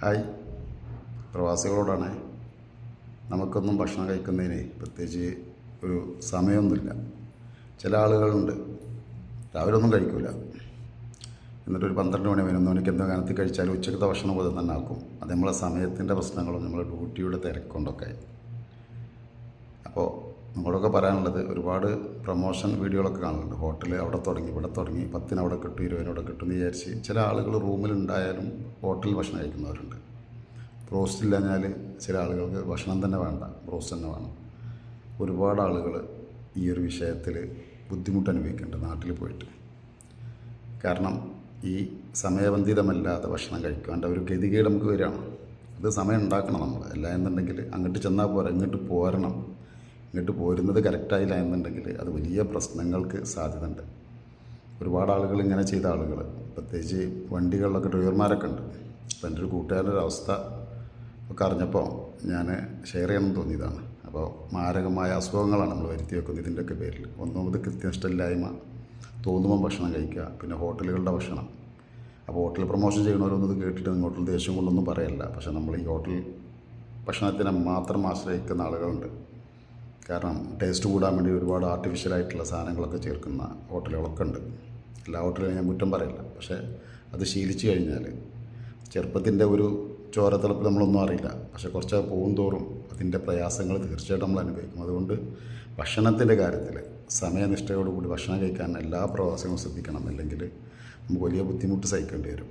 Hi, പ്രവാസികളോടാണ്. നമുക്കൊന്നും ഭക്ഷണം കഴിക്കുന്നതിന് പ്രത്യേകിച്ച് ഒരു സമയമൊന്നുമില്ല. ചില ആളുകളുണ്ട് രാവിലെ ഒന്നും കഴിക്കില്ല, എന്നിട്ടൊരു 12 മണി 11 മണിക്ക് എന്തോ കാലത്ത് കഴിച്ചാൽ ഉച്ചക്കത്തെ ഭക്ഷണം പോലെ തന്നെ ആക്കും. അത് നമ്മളെ സമയത്തിൻ്റെ പ്രശ്നങ്ങളും നമ്മളെ ഡ്യൂട്ടിയുടെ തിരക്കൊണ്ടൊക്കെ. അപ്പോൾ നമ്മളൊക്കെ പറയാനുള്ളത്, ഒരുപാട് പ്രൊമോഷൻ വീഡിയോകളൊക്കെ കാണുന്നുണ്ട്. ഹോട്ടൽ അവിടെ തുടങ്ങി ഇവിടെ തുടങ്ങി 10 അവിടെ കിട്ടും 20 അവിടെ കിട്ടും എന്ന് വിചാരിച്ച് ചില ആളുകൾ റൂമിലുണ്ടായാലും ഹോട്ടലിൽ ഭക്ഷണം കഴിക്കുന്നവരുണ്ട്. ബ്രോസ്റ്റ് ഇല്ലാഞ്ഞാൽ ചില ആളുകൾക്ക് ഭക്ഷണം തന്നെ വേണ്ട, ബ്രോസ്റ്റ് തന്നെ വേണം. ഒരുപാട് ആളുകൾ ഈ ഒരു വിഷയത്തിൽ ബുദ്ധിമുട്ട് അനുഭവിക്കുന്നുണ്ട് നാട്ടിൽ പോയിട്ട്. കാരണം ഈ സമയബന്ധിതമല്ലാതെ ഭക്ഷണം കഴിക്കാണ്ട് ഒരു ഗതികേട് നമുക്ക് വരികയാണ്. അത് സമയം ഉണ്ടാക്കണം നമ്മൾ. അല്ല എന്നുണ്ടെങ്കിൽ അങ്ങോട്ട് ചെന്നാൽ പോരാ, ഇങ്ങോട്ട് പോരണം. ഇങ്ങോട്ട് പോരുന്നത് കറക്റ്റായില്ല എന്നുണ്ടെങ്കിൽ അത് വലിയ പ്രശ്നങ്ങൾക്ക് സാധ്യതയുണ്ട്. ഒരുപാട് ആളുകൾ ഇങ്ങനെ ചെയ്ത ആളുകൾ, പ്രത്യേകിച്ച് വണ്ടികളിലൊക്കെ ഡ്രൈവർമാരൊക്കെ ഉണ്ട്. അപ്പോൾ എൻ്റെ ഒരു കൂട്ടുകാരുടെ ഒരു അവസ്ഥ ഒക്കെ അറിഞ്ഞപ്പോൾ ഞാൻ ഷെയർ ചെയ്യണമെന്ന് തോന്നിയതാണ്. അപ്പോൾ മാരകമായ അസുഖങ്ങളാണ് നമ്മൾ വരുത്തി വെക്കുന്നത് ഇതിൻ്റെയൊക്കെ പേരിൽ. ഒന്നാമത് കൃത്യനിഷ്ഠയില്ലായ്മ, തോന്നുമ്പം ഭക്ഷണം കഴിക്കുക, പിന്നെ ഹോട്ടലുകളുടെ ഭക്ഷണം. അപ്പോൾ ഹോട്ടൽ പ്രൊമോഷൻ ചെയ്യണവരൊന്നും ഇത് കേട്ടിട്ട് ഹോട്ടൽ ദേഷ്യം കൊണ്ടൊന്നും പറയല്ല. പക്ഷേ നമ്മൾ ഈ ഹോട്ടൽ ഭക്ഷണത്തിനെ മാത്രം ആശ്രയിക്കുന്ന ആളുകളുണ്ട്. കാരണം ടേസ്റ്റ് കൂടാൻ വേണ്ടി ഒരുപാട് ആർട്ടിഫിഷ്യലായിട്ടുള്ള സാധനങ്ങളൊക്കെ ചേർക്കുന്ന ഹോട്ടലുകളൊക്കെ ഉണ്ട്. എല്ലാ ഹോട്ടലും ഞാൻ കുറ്റം പറയില്ല. പക്ഷേ അത് ശീലിച്ചു കഴിഞ്ഞാൽ ചെറുപ്പത്തിൻ്റെ ഒരു ചോരത്തിളപ്പ് നമ്മളൊന്നും അറിയില്ല. പക്ഷേ കുറച്ച് പോകും തോറും അതിൻ്റെ പ്രയാസങ്ങൾ തീർച്ചയായിട്ടും നമ്മൾ അനുഭവിക്കും. അതുകൊണ്ട് ഭക്ഷണത്തിൻ്റെ കാര്യത്തിൽ സമയനിഷ്ഠയോടുകൂടി ഭക്ഷണം കഴിക്കാൻ എല്ലാ പ്രവാസികളും ശ്രദ്ധിക്കണം. അല്ലെങ്കിൽ നമുക്ക് വലിയ ബുദ്ധിമുട്ട് സഹിക്കേണ്ടി വരും.